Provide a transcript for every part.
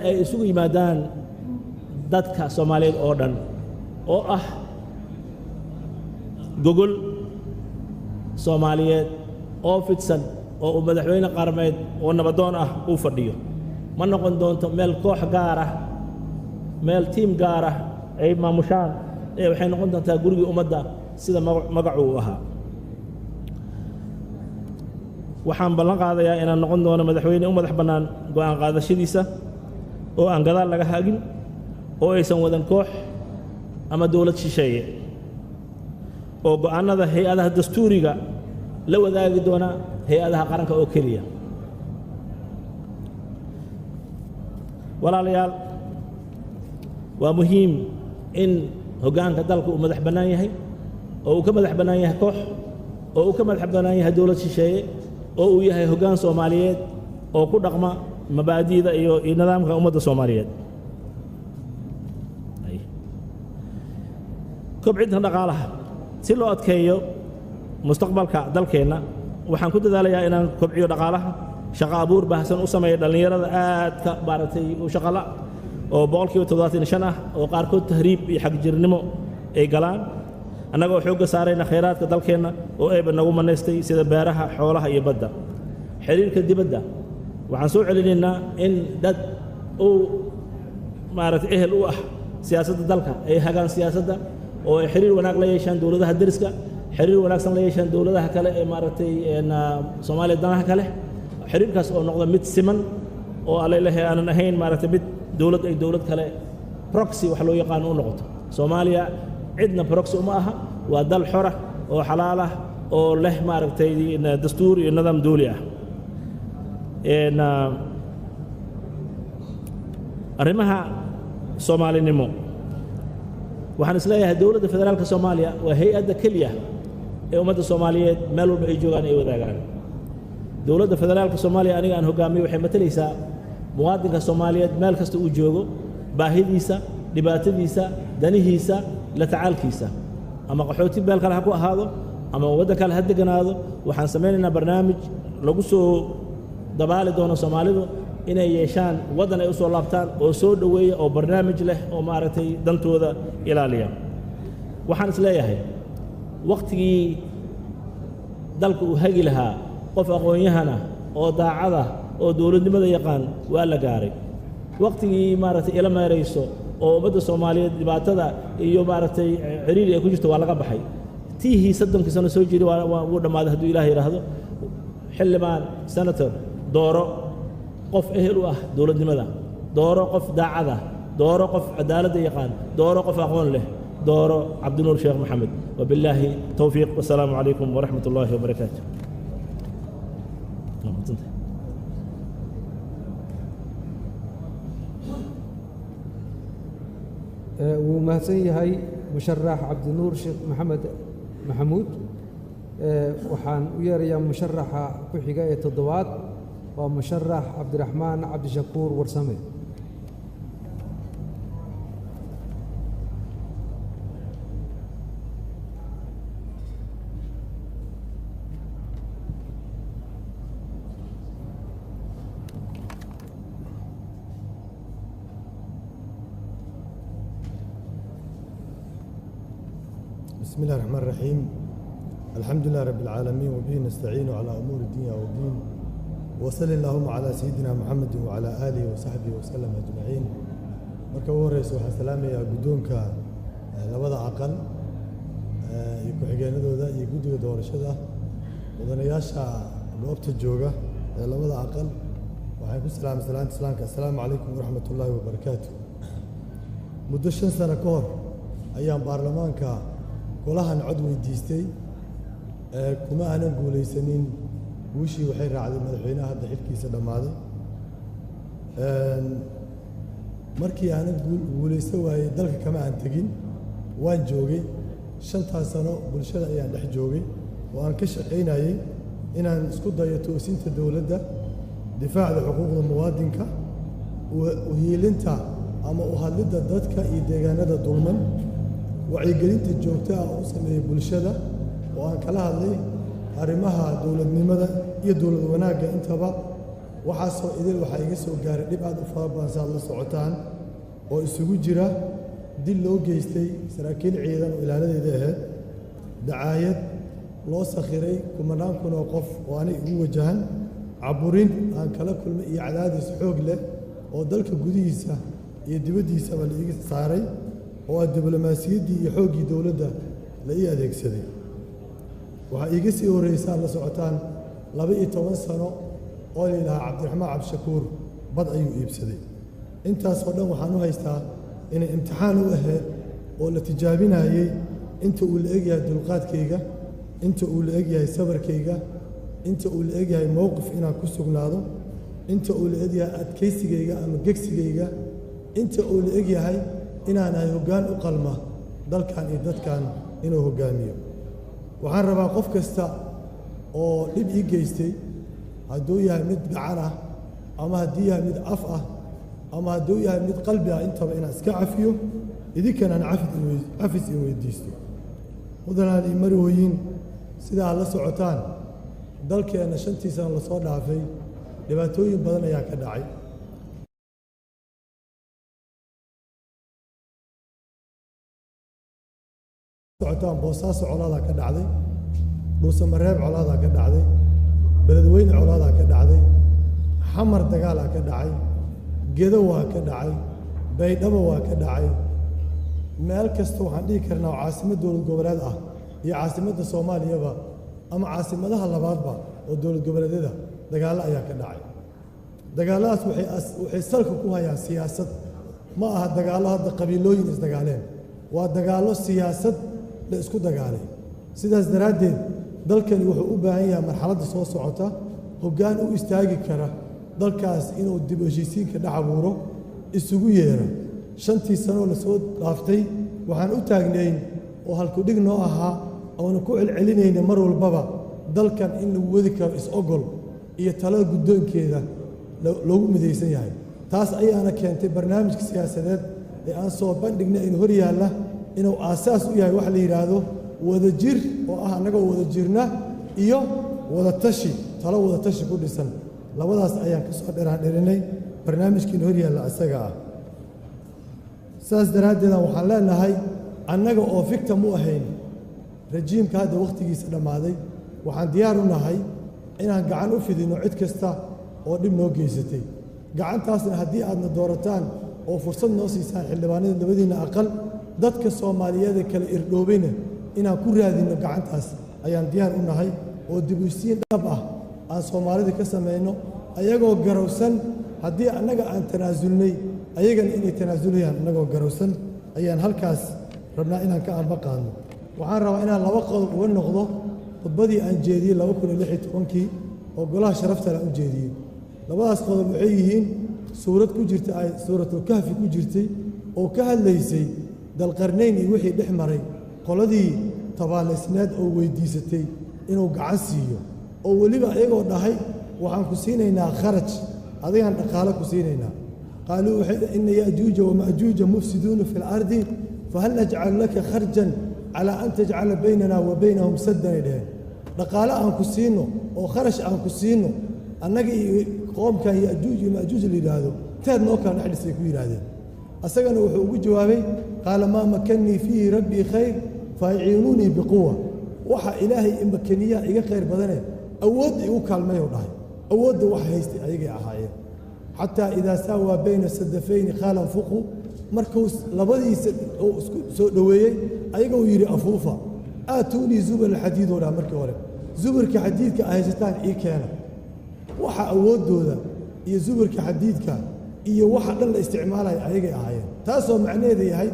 ay isugu yimaadaan dadka Soomaaliyeed oo dhan oo ah gogol Soomaaliyeed oo fidsan oo madaxweyne qaarmeed oo nabadoon ah uu fadhiyo ma noqon doonto meel koox gaar ah meel team gaar ah ay maamushaan ee waxay noqon doontaa gurigii ummadda sida magacu u ahaa waxaan ballan qaadayaa inaan noqon doono madaxweyne u madax bannaan go'aan qaadashadiisa oo aan gadaal laga hagin oo aysan wadan koox ama dawlad shisheeye oo go'aanada hay'adaha dastuuriga la wadaagi doona hay'adaha qaranka oo keliya walaalayaal waa muhiim in hoggaanka dalka uu madax bannaan yahay oo uu ka madax bannaan yahay koox oo uu ka madax bannaan yahay dawlad shisheeye oo uu yahay hoggaan Soomaaliyeed oo ku dhaqma mabaadi'da iyo nidaamka ummadda Soomaaliyeed kobcinta dhaqaalaha si loo adkeeyo mustaqbalka dalkeena waxaan ku dadaalayaa inaan kobciyo dhaqaalaha shaqo abuur baahsan u sameeyo dhalinyarada aad ka baaratay u shaqala oo 75% ah oo qaarkood tahriib iyo xagjirnimo ay galaan annagoo xoogga saarayna khayraadka dalkeena oo ay nagu maneystay sida beeraha xoolaha iyo badda xiriirka dibadda waxaan soo celinaynaa in dad uu maarat ehel u ah siyaasadda dalka ay hagaan siyaasadda oo ay xiriir wanaag la yeeshaan dawladaha dariska xiriir wanaagsan la yeeshaan dawladaha kale ee maaratay Soomaaliya danaha kale xiriirkaas oo noqdo mid siman oo aleeyahay aanan ahayn maaratay mid dawlad ay dawlad kale proxy wax loo yaqaan u noqoto Soomaaliya cidna proxy uma aha waa dal xor ah oo xalaal ah oo leh maaratay dastuur iyo nidaam dawli ah arrimaha Soomaalinimo waxaan isleeyahay dawladda federaalka Soomaaliya waa hay'adda kaliya ee ummadda Soomaaliyeed meel walba ay joogaan ay wadaagaan dawladda federaalka Soomaaliya aniga aan hogaamiyo waxay matalaysaa muwaadinka Soomaaliyeed meel kasta uu joogo baahidiisa dhibaatadiisa danihiisa la tacaalkiisa ama qaxooti meel kale ha ku ahaado ama waddan kale ha deganaado waxaan sameynaynaa barnaamij lagu soo dabaali doono Soomaalidu inay yeeshaan waddan ay u soo laabtaan oo soo dhaweeya oo barnaamij leh oo maaratay dantooda ilaaliya waxaan isleeyahay waqtigii dalku uu hagi lahaa qof aqoon-yahana oo daacada oo dawladnimada yaqaan waa la gaaray waqtigii maaratay ila meerayso oo ummadda Soomaaliyeed dhibaatada iyo maaratay xiriir ay ku jirto waa laga baxay tiihii 30 sano soo jiray waa uu dhamaaday hadduu Ilaahay yiraahdo xildhibaan senator dooro qof ehel u ah dawladnimada dooro qof daacada dooro qof cadaalad yaqaan dooro qof aqoon leh dooro Cabdinuur Sheekh Maxamed wabillahi tawfiiq wassalaamu alaykum wa rahmatullahi wa barakaatuh ومahadsan yahay musharax Cabdinuur Sheekh Maxamed Maxamuud waxaan u yeerayaa musharaxa ku xiga ee toddobaad waa musharax Cabdiraxmaan Cabdishakuur Warsame بسم الله الرحمن الرحيم الحمد لله رب العالمين وبه نستعين على أمور الدنيا والدين وصلى اللهم على سيدنا محمد وعلى آله وصحبه وسلم أجمعين marka ugu horeysa waxaan salaamayaa guddoonka labada aqal iyo ku-xigeenadooda iyo guddiga doorashada mudanayaasha goobta jooga ee labada aqal waxaan ku salaamay salaanta islaamka assalaamu calaykum waraxmatullaahi wabarakaatuh muddo 5 sano ka hor ayaan baarlamaanka golahan cod weydiistay kuma aanan guulaysanin guushii waxay raacday madaxweynaha hadda xilkiisa dhammaaday markii aanan guulaysan waayey dalka kama aan tegin waan joogay 5 sano bulshada ayaan dhex joogay oo aan ka shaqaynayay inaan isku dayo toosinta dawladda difaacda xuquuqda muwaadinka u hiilinta ama u hadlidda dadka iyo deegaanada dulman wacyigelinta joogta ah u sameeyay bulshada oo aan kala hadlay arrimaha dawladnimada iyo dawlad wanaagga intaba waxaasoo idil waxaa iga soo gaaray dhib aad u fara badan si aad la socotaan oo isugu jira dil loo geystay saraakiil ciidan oo ilaaladeeda ahayd dacaayad loo sakhiray kumanaan kun oo qof oo anay igu wajahan caburin aan kala kulmay iyo cadaadis xoog leh oo dalka gudihiisa iyo dibaddiisaba la iga saaray oo ah diblomaasiyaddii iyo xooggii dowladda la ii adeegsaday waxaa iiga sii horraysaa la socotaan 12 sano oo la yidhahaa cabdiraxmaan cabdishakuur bad ayuu iibsaday intaasoo dhan waxaan u haystaa inay imtixaan u ahayd oo la tijaabinayey inta uu la egyahay dulqaadkayga inta uu la egyahay sabarkayga inta uu la egyahay mowqif inaan ku sugnaado inta uu la egyahay adkaysigayga ama gegsigayga inta uu la egyahay inaanahay hoggaan u qalma dalkan iyo dadkan inuu hoggaamiyo waxaan rabaa qof kasta oo dhib ii geystay hadduu yahay mid gacan ah ama haddii yahay mid af ah ama hadduu yahay mid qalbi ah intaba inaan iska cafiyo idinkana aan cafis in weydiisto mudanaan ii marwooyin sidaa la socotaan dalkeenna 5 sano lasoo dhaafay dhibaatooyin badan ayaa ka dhacay socotaan boosaaso colaadaa ka dhacday dhuusamareeb colaadaa ka dhacday beledweyne colaadaa ka dhacday xamar dagaalaa ka dhacay gedo waa ka dhacay baydhabo waa ka dhacay meel kasta waxaan dhihi karnaa oo caasimad dowlad goboleed ah iyo caasimadda soomaaliyaba ama caasimadaha labaadba oo dowlad goboleedyada dagaallo ayaa ka dhacay dagaalladaas waxay salka ku hayaan siyaasad ma aha dagaallo hadda qabiilooyin isdagaaleen waa dagaallo siyaasad la isku dagaalay sidaas daraaddeed dalkani wuxuu u baahan yahay marxaladda soo socota hoggaan u istaagi kara dalkaas inuu dib u heshiisiinka dhex abuuro isugu yeera 5 sanoo la soo dhaaftay waxaan u taagnayn oo halkudhig noo ahaa oona ku celcelinayna mar walbaba dalkan in lagu wadi karo is-ogol iyo talada guddoonkeeda loogu midaysan yahay taas ayaana keentay barnaamijka siyaasadeed ee aan soo bandhignay in hor yaalla inuu aasaas u yahay wax la yidhaahdo wadajir oo ah annagoo wada jirna iyo wadatashi talo wadatashi ku dhisan labadaas ayaan ka soo dheraandherinay barnaamijkiina hor yaalla isaga ah saas daraaddeeda waxaan leenahay annaga oo victim u ahayn rajiimka hadda wakhtigiisa dhammaaday waxaan diyaar u nahay inaan gacan u fidinno cid kasta oo dhib noo geysatay gacantaasna haddii aadna doorataan oo fursad noo siisaan xildhibaanada labadiinna aqal dadka soomaaliyeeda kala irdhoobayna inaan ku raadinno gacantaas ayaan diyaar u nahay oo dibuusiin dhab ah aan soomaalida ka samayno ayagoo garowsan haddii annaga aan tanaasulnay ayagana inay tanaasulayaan annagoo garowsan ayaan halkaas rabnaa inaan ka anba qaadno waxaan rabaa inaan 2 qodob uga noqdo khudbadii aan jeediyey 2016kii oo golaha sharaftale aan u jeediyey labadaas qodob waxay yihiin suurad ku jirta ay suuratul-kahfi ku jirtay oo ka hadlaysay dalqarnayn iyo wixii dhex maray qoladii tabaalaysneed oo weydiisatay inuu gacan siiyo oo weliba ayagoo dhahay waxaan ku siinaynaa kharaj adigaan dhaqaale ku siinaynaa qaaluu waxay ina ya'juuja wama'juuja mufsiduuna fi lardi fahal najcalu laka kharjan calaa an tajcala baynana wa baynahum saddan ay dheheen dhaqaale aan ku siino oo kharash aan ku siino annaga iyo qoomkan ya'juuj iyo ma'juuj la yidhaahdo teed noo kala dhex dhisay ku yidhaahdeen asagana wuxuu ugu jawaabay qaala maa makannii fiihi rabbii khayr faaciinuunii biquwa waxa ilaahay imakaniyaa iga khayr badane awoodda igu kaalmayou dhahay awoodda wax haystay ayagay ahaayeen xataa idaa saawaa bayna sadafayni qaala anfuqu markuu labadiisa oo isku soo dhoweeyey ayagoo yidhi afuufa aatuunii zubar alxadiidoo dhaha markii hore zubarka xadiidka ay haysataan ii keena waxa awooddooda iyo zubarka xadiidka iyo waxa dhan la isticmaalaya ayagay ahaayeen taasoo macnaheeda yahay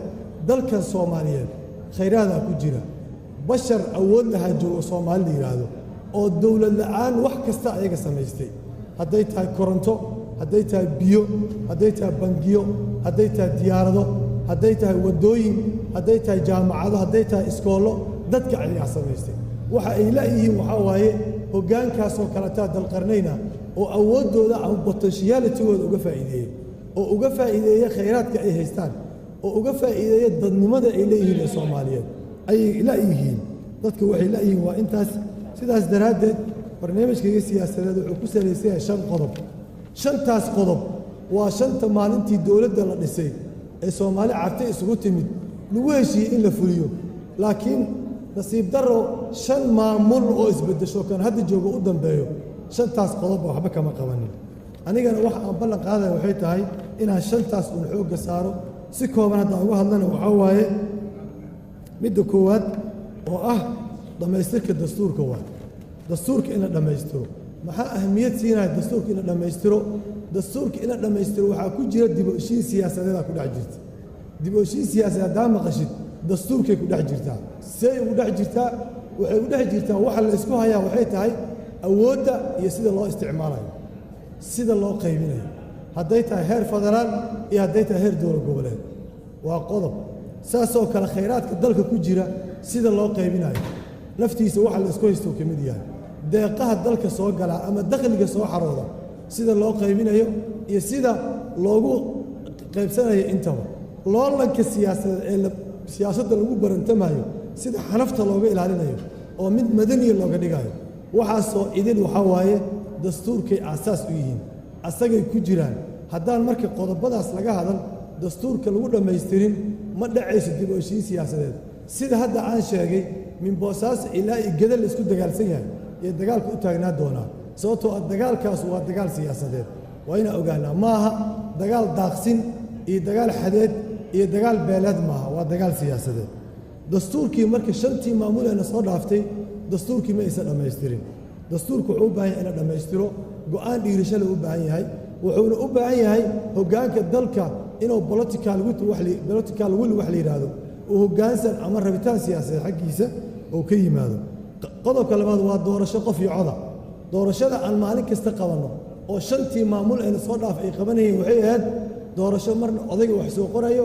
dalkan soomaaliyeed khayraadaa ku jira bashar awood lahaa joogo soomaali la yidhaahdo oo dowlad la'aan wax kasta ayaga samaystay hadday tahay koronto hadday tahay biyo hadday tahay bangiyo hadday tahay diyaarado hadday tahay waddooyin hadday tahay jaamacado hadday tahay iskoollo dadka ayagaa samaystay waxa ay la'yihiin waxaa waaye hoggaankaasoo kaletaa dalqarnayna oo awooddooda ama potentialitigooda uga faa'iideeyey oo uga faa'iideeya khayraadka ay haystaan oo uga faa'iideeya dadnimada ay leeyihiin ee soomaaliyeed ayay la'yihiin dadka waxay la'yihiin waa intaas sidaas daraaddeed barnaamijkayga siyaasadeed wuxuu ku salaysan yahay 5 qodob shantaas qodob waa shanta maalintii dowladda la dhisay ee Soomaali carti isugu timid lagu heshiiyey in la fuliyo laakiin nasiib daro shan maamul oo isbedesho kan hadda joogo u dambeeyo shantaas qodob waxba kama qabanin anigana waxa aan ballan qaaday waxay tahay inaan shantaas uu xoog saaro si kooban hadda uga hadlana waxa waaye midda koowaad oo ah dhamaystirka dastuurka waa dastuurka in la dhamaystiro maxaa ahmiyad siinaya dastuurka in la dhamaystiro dastuurka in la dhamaystiro waxaa ku jira dib u heshiis siyaasadeed ku dhex jirta dib u heshiis siyaasadeed haddaan maqashid dastuurkay ku dhex jirtaa say ugu dhex jirtaa waxay u dhex jirtaa waxa la isku hayaa waxay tahay awoodda iyo sida loo isticmaalayo sida loo qaybinayo hadday tahay heer federaal iyo hadday tahay heer dowlad goboleed waa qodob saasoo kale khayraadka dalka ku jira sida loo qaybinayo naftiisa waxa la isku haysto ka mid yahay deeqaha dalka soo gala ama dakhliga soo xarooda sida loo qaybinayo iyo sida loogu qaybsanayo intaba loolanka siyaasadeed ee siyaasadda lagu barantamayo sida xanafta looga ilaalinayo oo mid madaniya looga dhigayo waxaasoo idin waxaa waaye dastuurkay aasaas u yihiin asagay ku jiraan haddaan marka qodobadaas laga hadal dastuurka lagu dhammaystirin ma dhacayso dib u heshiis siyaasadeed sida hadda aan sheegay min boosaaso ilaa igada la isku dagaalsan yahay iyo dagaalka u taagnaa doonaa sababtoo ah dagaalkaas waa dagaal siyaasadeed waa inaan ogaanaa ma aha dagaal daaqsin iyo dagaal xadeed iyo dagaal beeleed maaha waa dagaal siyaasadeed dastuurkii marka shantii maamuleena soo dhaaftay dastuurkii ma aysan dhammaystirin dastuurku wuxuu u baahan yahay in la dhammaystiro go'aan dhiirasho loo u baahan yahay wuxuuna u baahan yahay hoggaanka dalka inuu political will wax la yidhaahdo uu hoggaansan ama rabitaan siyaasadeed xaggiisa oo ka yimaado qodobka labaad waa doorasho qof iyo coda doorashada aan maalin kasta qabanno oo shantii maamul ayna soo dhaaf ay qabanayeen waxay ahayd doorasho marna odayga wax soo qorayo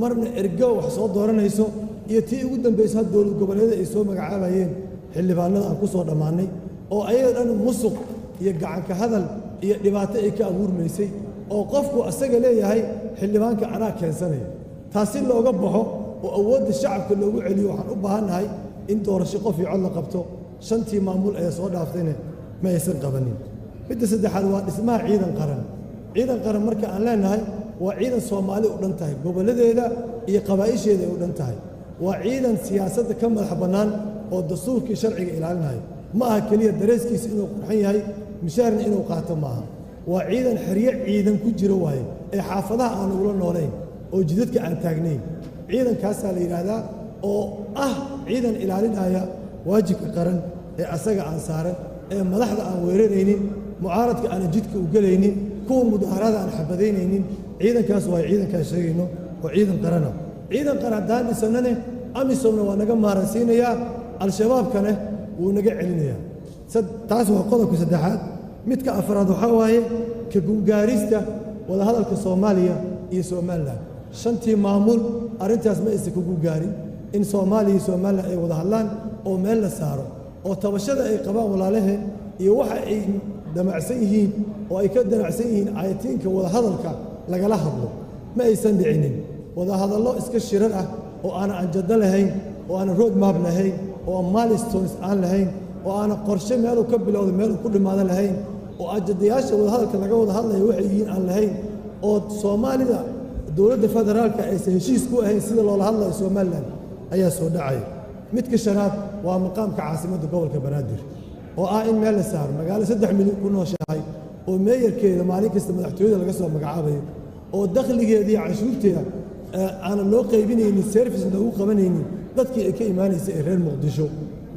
marna ergo wax soo dooranayso iyo tii ugu dambaysa had dowlad goboleeda ay soo magacaabayeen xildhibaanada aan ku soo dhammaannay oo ayaga dhan musuq iyo gacanka hadal iyo dhibaato ay ka abuurmaysay oo qofku asaga leeyahay xildhibaanka anaa keensanaya taasi looga baxo oo awoodda shacabka loogu celiyo waxaan u baahannahay in doorasho qof iyo cod la qabto shantii maamul ee soo dhaaftayna ma aysan qabanin midda saddexaad waa dhismaha ciidan qaran marka aan leenahay waa ciidan Soomaali u dhan tahay gobolladeeda iyo qabaa'isheeda ay u dhan tahay waa ciidan siyaasadda ka madax bannaan oo dastuurkii sharciga ilaalinayo ma aha keliya dareeskiisa inuu qurxan yahay mishaarna inuu qaato maaha waa ciidan xeryo ciidan ku jiro waaye ee xaafadaha aan ugula noolayn oo jidadka aan taagnayn ciidankaasaa la yidhaahdaa oo ah ciidan ilaalinaya waajibka qaran ee asaga aan saaran ee madaxda aan weeraraynin mucaaradka aan jidka u galaynin kuwa mudaharada aan xabadaynaynin ciidankaas waa ciidankaas sheegayno oo ciidan qarana ciidan qaran haddaan dhisannane amisomna waa naga maaransiinayaa al-shabaabkana wuu naga celinayaa taas waa qodobka saddexaad midka afraad waxaa waaye ka guulgaarista wadahadalka Soomaaliya iyo Somaliland shantii maamul arrintaas ma aysan ku guulgaarin in Soomaaliya iyo Somaliland ay wada hadlaan oo meel la saaro oo tabashada ay qabaan walaalaheen iyo waxa ay damacsan yihiin oo ay ka damacsan yihiin ayatiinka wadahadalka lagala hadlo ma aysan dhicinin wadahadallo iska shirar ah oo aan anjado lahayn oo aan road map lahayn oo milestones aan lahayn oo aan qorshe meel ka bilowdo meel ku dhimaado lahayn oo ajadayaasha wadahadalka laga wada hadlayo waxay yihiin aan lahayn oo Soomaalida dowladda federaalka ay heshiis ku ahayn sida loola hadlayo Somaliland ayaa soo dhacay midka shanaad waa maqaamka caasimadda gobolka Banaadir oo ah in meel la saaro magaalo 3 milyan ku nooshahay oo meeyarkeeda maalin kasta madaxtooyada laga soo magacaabayo oo dakhligeeda iyo canshuurteeda aan loo qaybinaynin service lagu qabanaynin dadkii ay ka imaanaysay ee reer Muqdisho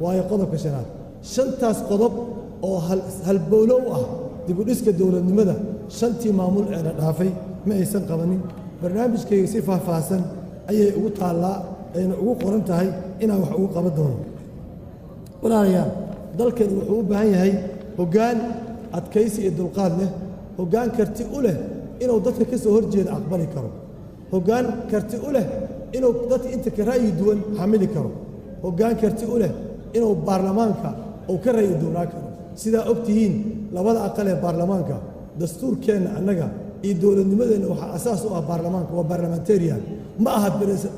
waayo qodobka shanaad shantaas qodob oo halbowlow ah dib u dhiska dowladnimada shantii maamul ee la dhaafay ma aysan qabanin barnaamijkayga si faahfaahsan ayay ugu taallaa ayna ugu qoran tahay inaan wax ugu qaban doono walaalayaal dalkan wuxuu u baahan yahay hoggaan adkaysi iyo dulqaad leh hoggaan karti u leh inuu dadka ka soo horjeeda aqbali karo hoggaan karti u leh inuu dadka inta ka ra'yi duwan xamili karo hoggaan karti u leh inuu baarlamaanka uu ka ra'yi duwanaan karo sidaa ogtihiin labada aqal ee baarlamaanka dastuurkeenna annaga iyo dowladnimadeenna waxaa asaas u ah baarlamaanka waa parliamentarian ma aha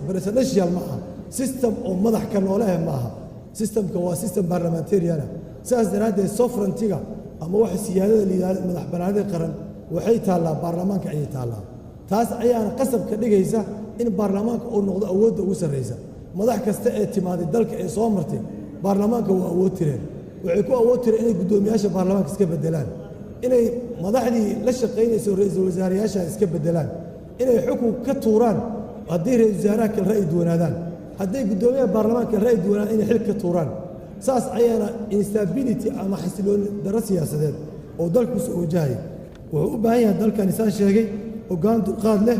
presidential ma aha system oo madax ka noolahe ma aha systemka waa system parliamentarian sidaas daraaddeed sovereignty-ga ama waxa siyaadada la yidhaahdo madax bannaanida qaran waxay taallaa baarlamaanka ayay taallaa taas ayaana qasab ka dhigaysa in baarlamaanka uu noqdo awoodda ugu sarraysa madax kasta ee timaaday dalka ee soo martay baarlamaanka waa awood tireen waxay ku awood tireen inay guddoomiyaasha baarlamaanka iska beddelaan inay madaxdii la shaqaynayso ra'iisul wasaarayaasha iska beddelaan inay xukun ka tuuraan haddii ra'iisul wasaaraha kale ra'yi duwanaadaan hadday guddoomiyaha baarlamaanka ra'yi duwanaadaan inay xil ka tuuraan saas ayaana instability ama xasilooni darro siyaasadeed oo dalku soo wajahaya wuxuu u baahan yahay dalkani saan sheegay hoggaan dulqaad leh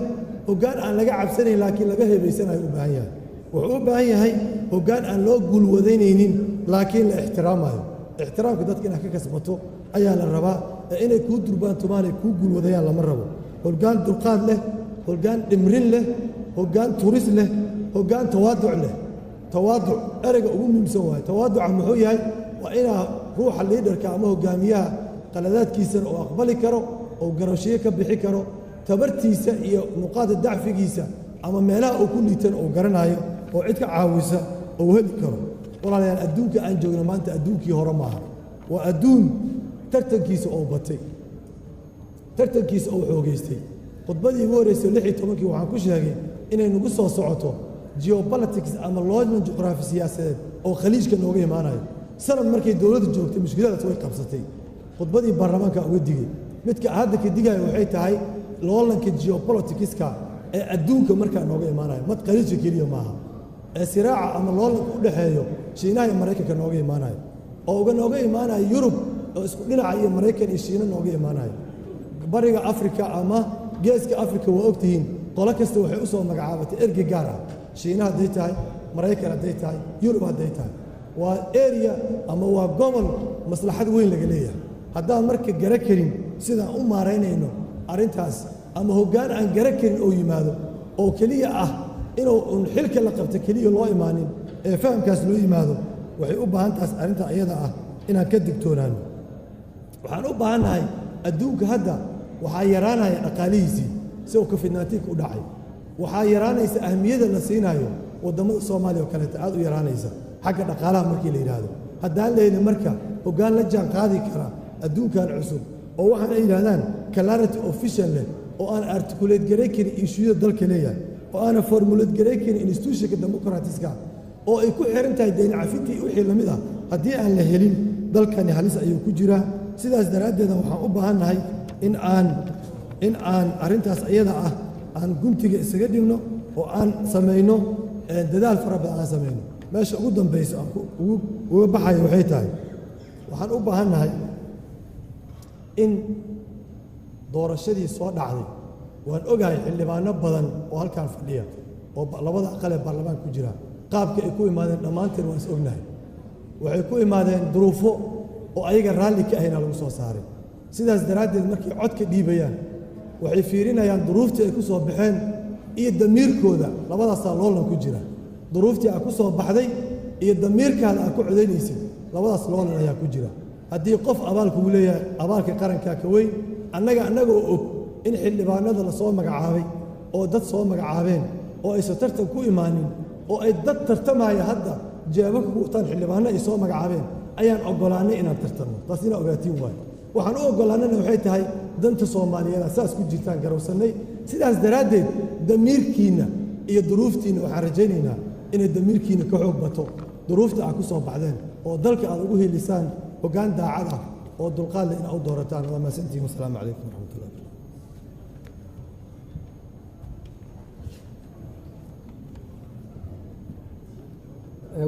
hoggaan aan laga cabsanayn laakiin laga heebaysanayo u baahan yahay wuxuu u baahan yahay hoggaan aan loo guulwadaynaynin laakiin la ixtiraamayo ixtiraamka dadka inaad ka kasbato ayaa la rabaa ee inay kuu durbaantumaanay kuu guulwadayaan lama rabo hoggaan dulqaad leh hoggaan dhimrin leh hoggaan turis leh hoggaan tawaaduc leh tawaaduc ereyga ugu muhiimsan waaye tawaaduca muxuu yahay waa inaa ruuxa liidarka ama hogaamiyaha qaladaadkiisana uu aqbali karo oo garashiyo ka bixi karo tabartiisa iyo nuqaada dacfigiisa ama meelaha uu ku liitan uu garanayo oo cid ka caawisa uu heli karo walaalayaal adduunka aan joogno maanta adduunkii hore maaha waa adduun tartankiisa oo batay tartankiisa oo xoogaystay khudbadii ugu horreysay 16 waxaan ku sheegay inay nagu soo socoto geopolitics ama loojman juqraafi siyaasadeed oo khaliijka nooga imaanayo sanad markay dowladda joogtay mushkiladaas way qabsatay khudbadii baarlamaanka uga digay midka hadda ka digaya waxay tahay loolanka geopoliticska ee adduunka markaa nooga imaanayo mad khaliijka keliya maaha ee siraaca ama loolanka u dhexeeyo shiinaha iyo maraykanka nooga imaanayo oo uga nooga imaanayo yurub oo isku dhinaca iyo maraykan iyo shiina nooga imaanayo bariga afrika ama geeska afrika waa ogtihiin qolo kasta waxay u soo magacaabatay ergey gaar ah shiina hadday tahay maraykan hadday tahay yurub hadday tahay waa area ama waa gobol maslaxad weyn laga leeyahay haddaan marka gara karin sidaan u maaraynayno arrintaas ama hoggaan aan gara karin oo yimaado oo keliya ah inuu un xilka la qabta keliya loo imaanin ee fahamkaas loo yimaado waxay u baahan taas arrinta ayada ah inaan ka digtoonaano waxaan u baahannahay adduunka hadda waxaa yaraanaya dhaqaalihiisii si uu covid-19 u dhacay waxaa yaraanaysa ahmiyadda la siinaayo waddamada soomaaliya oo kaleeta aad u yaraanaysa xagga dhaqaalaha markii la yidhaahdo haddaan lehelin marka hoggaan la jaan qaadi kara adduunkan cusub oo waxaan ay yidhahdaan clarity official leh oo aan articulate garay karin ishuyada dalka leeyahay oo aana formulate garay karin institutionka democratiska oo ay ku xiran tahay deyn cafintii wixii la mid ah haddii aan la helin dalkani halis ayuu ku jiraa sidaas daraaddeeda waxaan u baahannahay in aan arrintaas iyada ah aan guntiga isaga dhigno oo aan samayno dadaal fara badan aan samayno meesha ugu dambayso aan uga baxayo waxay tahay waxaan u baahannahay in doorashadii soo dhacday waan ogahay xildhibaano badan oo halkaan fadhiya oo labada aqal ee baarlamaanka ku jira qaabka ay ku imaadeen dhammaanteen waan is ognahay waxay ku imaadeen duruufo oo ayaga raalli ka ahayna lagu soo saaray sidaas daraaddeed markay codka dhiibayaan waxay fiirinayaan duruuftii ay ku soo baxeen iyo damiirkooda labadaasaa loolan ku jira duruuftii aad ku soo baxday iyo damiirkaada aad ku codaynaysid labadaas loolan ayaa ku jira haddii qof abaalkugu leeyahay abaalka qarankaa ka weyn annagoo og in xildhibaanada la soo magacaabay oo dad soo magacaabeen oo aysan tartan ku imaanin oo ay dad tartamaya hadda jeebabka ku wataan xildhibaano ay soo magacaabeen ayaan oggolaannay inaan tartanno taas inaa ogaatiin waayo waxaan u oggolaannana waxay tahay danta soomaaliyeed saas ku jirtaan garowsannay sidaas daraaddeed damiirkiinna iyo duruuftiinna waxaan rajaynaynaa inay damiirkiinna ka xoog bato duruufta aad ku soo baxdeen oo dalka aad ugu helisaan hoggaan daacad ah oo dulqaad leh inaad u doorataan waa mahadsantihiin wasalaamu calaykum waraxmatullah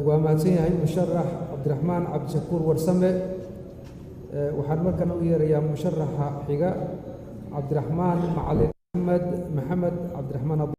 waa mahadsan yahay musharax cabdiraxmaan cabdishakuur warsame waxaan markana u yeerayaa musharaxa xiga cabdiraxmaan macalin maxamed cabdiraxmaan